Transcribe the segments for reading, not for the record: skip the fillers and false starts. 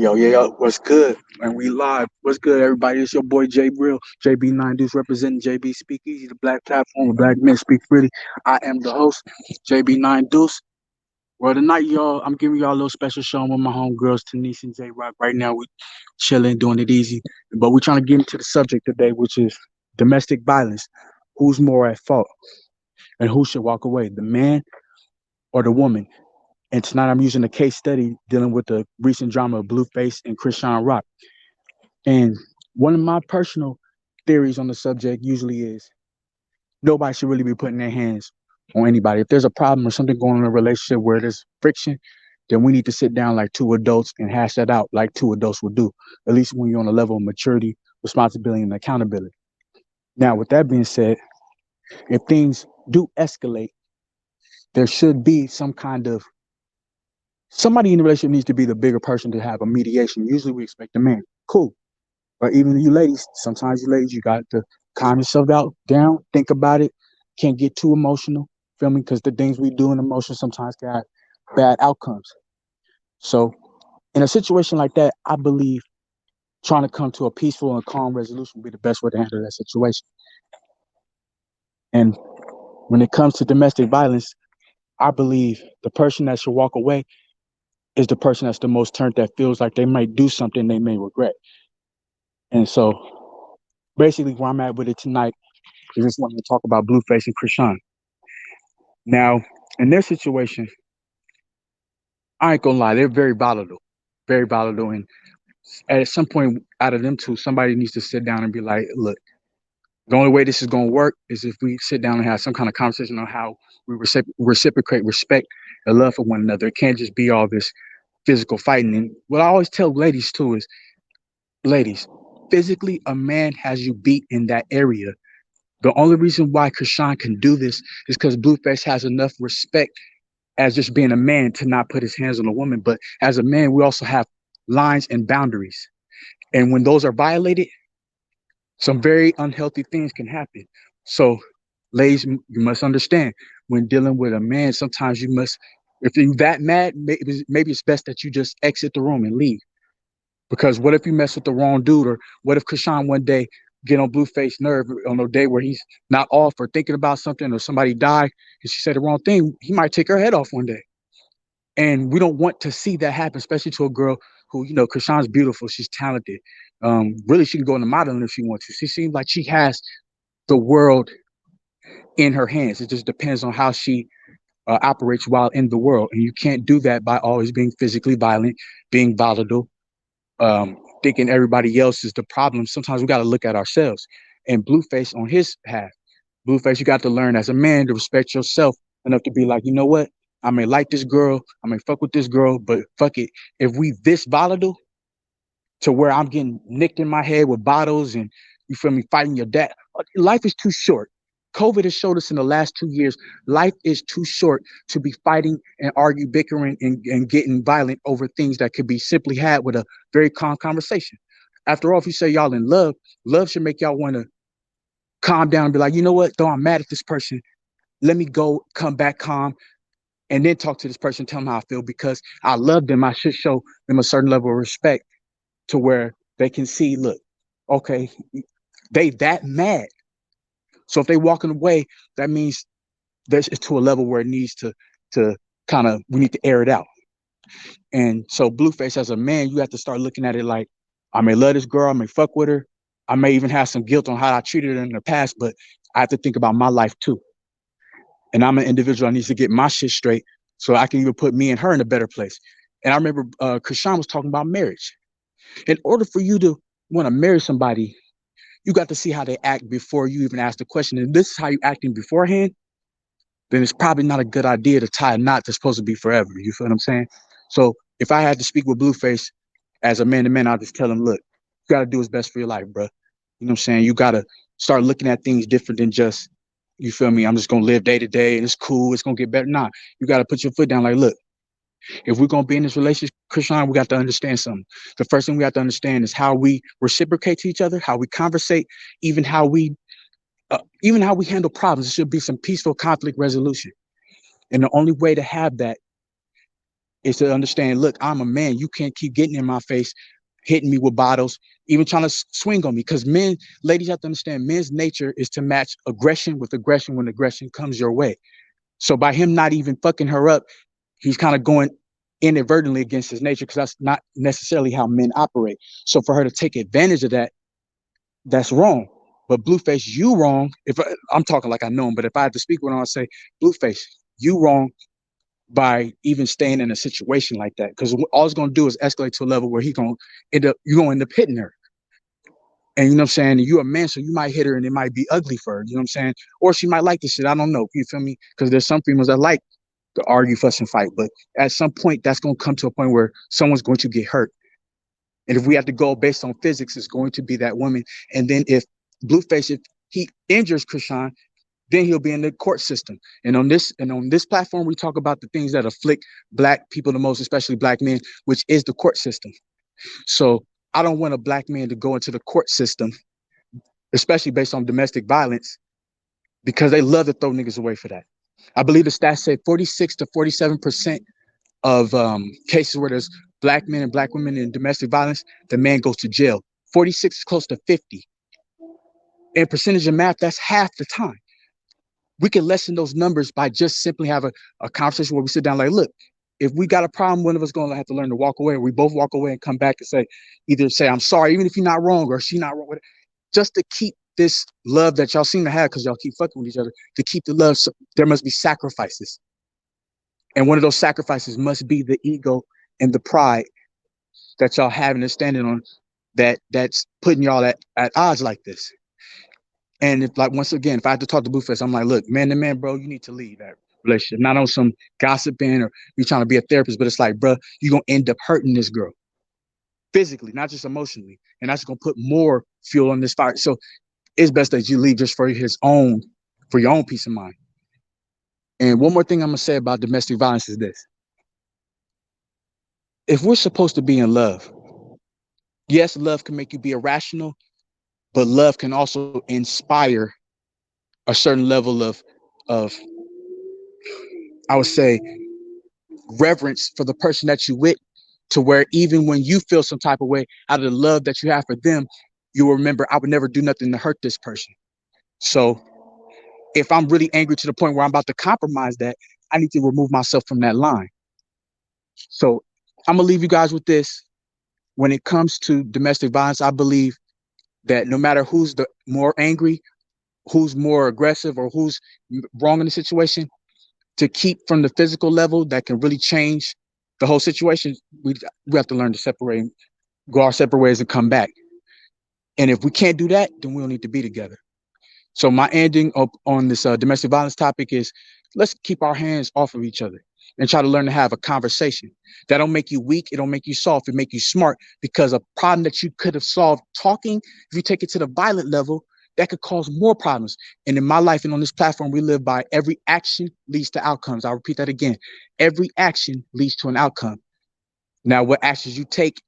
Yo, what's good? And we live. What's good, everybody? It's your boy J Brill, JB9 Deuce representing JB Speakeasy, the black platform where black men speak freely. I am the host, JB9 Deuce. Well, tonight, y'all, I'm giving y'all a little special show with my homegirls, Denise and J Rock. Right now, we chilling, doing it easy. But we're trying to get into the subject today, which is domestic violence. Who's more at fault and who should walk away, the man or the woman? And tonight, I'm using a case study dealing with the recent drama of Blueface and Chrisean Rock. And one of my personal theories on the subject usually is nobody should really be putting their hands on anybody. If there's a problem or something going on in a relationship where there's friction, then we need to sit down like two adults and hash that out like two adults would do, at least when you're on a level of maturity, responsibility, and accountability. Now, with that being said, if things do escalate, there should be some kind of somebody in the relationship needs to be the bigger person to have a mediation. Usually we expect a man. Cool. But even you ladies, sometimes you ladies, you got to calm yourself out, down, think about it. Can't get too emotional, feel me? Because the things we do in emotion sometimes got bad outcomes. So in a situation like that, I believe trying to come to a peaceful and calm resolution would be the best way to handle that situation. And when it comes to domestic violence, I believe the person that should walk away is the person that's the most turned that feels like they might do something they may regret. And so basically where I'm at with it tonight is just wanting to talk about Blueface and Chrisean. Now, in their situation, I ain't gonna lie, they're very volatile. And at some point, out of them two, somebody needs to sit down and be like, "Look, the only way this is gonna work is if we sit down and have some kind of conversation on how we reciprocate respect and love for one another. It can't just be all this physical fighting." And what I always tell ladies too is, ladies, physically, a man has you beat in that area. The only reason why Chrisean can do this is because Blueface has enough respect as just being a man to not put his hands on a woman. But as a man, we also have lines and boundaries. And when those are violated, some very unhealthy things can happen. So, ladies, you must understand when dealing with a man, sometimes you must, if you're that mad, maybe it's best that you just exit the room and leave. Because what if you mess with the wrong dude? Or what if Chrisean one day get on Blueface nerve on a day where he's not off or thinking about something or somebody died and she said the wrong thing, he might take her head off one day. And we don't want to see that happen, especially to a girl who, Chrisean's beautiful. She's talented. Really, she can go into modeling if she wants to. She seems like she has the world in her hands. It just depends on how she operates while in the world. And you can't do that by always being physically violent, being volatile, thinking everybody else is the problem. Sometimes we got to look at ourselves. And Blueface on his half, Blueface, you got to learn as a man to respect yourself enough to be like, you know what? I may like this girl, I may fuck with this girl, but fuck it. If we this volatile to where I'm getting nicked in my head with bottles and you feel me fighting your dad, life is too short. COVID has showed us in the last 2 years, life is too short to be fighting and argue, bickering, and getting violent over things that could be simply had with a very calm conversation. After all, if you say y'all in love, love should make y'all want to calm down and be like, you know what, though I'm mad at this person, let me go, come back calm, and then talk to this person, tell them how I feel because I love them. I should show them a certain level of respect to where they can see, look, okay, they that mad. So if they walking away, that means there's it's to a level where it needs to kind of we need to air it out. And so Blueface as a man, you have to start looking at it like I may love this girl, I may fuck with her, I may even have some guilt on how I treated her in the past, but I have to think about my life too. And I'm an individual that needs to get my shit straight so I can even put me and her in a better place. And I remember Chrisean was talking about marriage. In order for you to want to marry somebody, you got to see how they act before you even ask the question. And this is how you acting beforehand, then it's probably not a good idea to tie a knot that's supposed to be forever. You feel what I'm saying? So if I had to speak with Blueface as a man to man, I'll just tell him, look, you got to do what's best for your life, bro. You know what I'm saying? You got to start looking at things different than just, you feel me? I'm just going to live day to day and it's cool. It's going to get better. Nah, you got to put your foot down like, look, if we're going to be in this relationship, Chrisean, we got to understand something. The first thing we have to understand is how we reciprocate to each other, how we conversate, even how we even how we handle problems. It should be some peaceful conflict resolution. And the only way to have that is to understand, look, I'm a man. You can't keep getting in my face, hitting me with bottles, even trying to swing on me. Because men, ladies have to understand, men's nature is to match aggression with aggression when aggression comes your way. So by him not even fucking her up, he's kind of going inadvertently against his nature because that's not necessarily how men operate. So for her to take advantage of that, that's wrong. But Blueface, you wrong. I'm talking like I know him, but if I had to speak with him, I'd say, Blueface, you wrong by even staying in a situation like that. Because all it's gonna do is escalate to a level where you're gonna end up hitting her. And you know what I'm saying? And you're a man, so you might hit her and it might be ugly for her, you know what I'm saying? Or she might like this shit. I don't know. You feel me? Because there's some females that like to argue, fuss, and fight. But at some point, that's gonna come to a point where someone's going to get hurt. And if we have to go based on physics, it's going to be that woman. And then if Blueface, if he injures Chrisean, then he'll be in the court system. And on this platform, we talk about the things that afflict black people the most, especially black men, which is the court system. So I don't want a black man to go into the court system, especially based on domestic violence, because they love to throw niggas away for that. I believe the stats say 46 to 47% of cases where there's black men and black women in domestic violence, the man goes to jail. 46 is close to 50. In percentage of math, that's half the time. We can lessen those numbers by just simply have a conversation where we sit down like, look, if we got a problem, one of us going to have to learn to walk away. Or we both walk away and come back and say, either say, I'm sorry, even if you're not wrong or she's not wrong with it, just to keep this love that y'all seem to have because y'all keep fucking with each other, to keep the love, so there must be sacrifices. And one of those sacrifices must be the ego and the pride that y'all having and standing on that's putting y'all at odds like this. And if, like, once again, if I had to talk to Blueface, I'm like, look, man to man, bro, you need to leave that relationship. Not on some gossiping or you trying to be a therapist, but it's like, bro, you're going to end up hurting this girl physically, not just emotionally. And that's going to put more fuel on this fire. So it's best that you leave just for your own peace of mind. And one more thing I'm going to say about domestic violence is this. If we're supposed to be in love, yes, love can make you be irrational, but love can also inspire a certain level of I would say reverence for the person that you with, to where even when you feel some type of way out of the love that you have for them, you will remember, I would never do nothing to hurt this person. So if I'm really angry to the point where I'm about to compromise that, I need to remove myself from that line. So I'm gonna leave you guys with this. When it comes to domestic violence, I believe that no matter who's the more angry, who's more aggressive, or who's wrong in the situation, to keep from the physical level that can really change the whole situation, we have to learn to separate, go our separate ways and come back. And if we can't do that, then we don't need to be together. So my ending up on this domestic violence topic is, let's keep our hands off of each other and try to learn to have a conversation. That don't make you weak. It don't make you soft. It make you smart, because a problem that you could have solved talking, if you take it to the violent level, that could cause more problems. And in my life and on this platform, we live by every action leads to outcomes. I'll repeat that again. Every action leads to an outcome. Now, what actions you take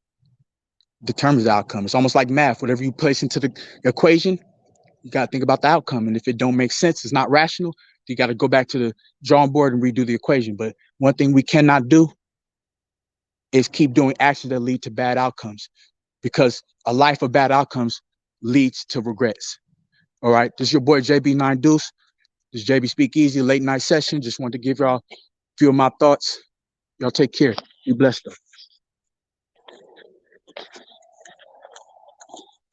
determines the outcome. It's almost like math. Whatever you place into the equation, you got to think about the outcome. And if it don't make sense, it's not rational, you got to go back to the drawing board and redo the equation. But one thing we cannot do is keep doing actions that lead to bad outcomes, because a life of bad outcomes leads to regrets. All right. This is your boy, JB9 Deuce. This is JB Speak Easy, late night session. Just wanted to give y'all a few of my thoughts. Y'all take care. Be blessed, though.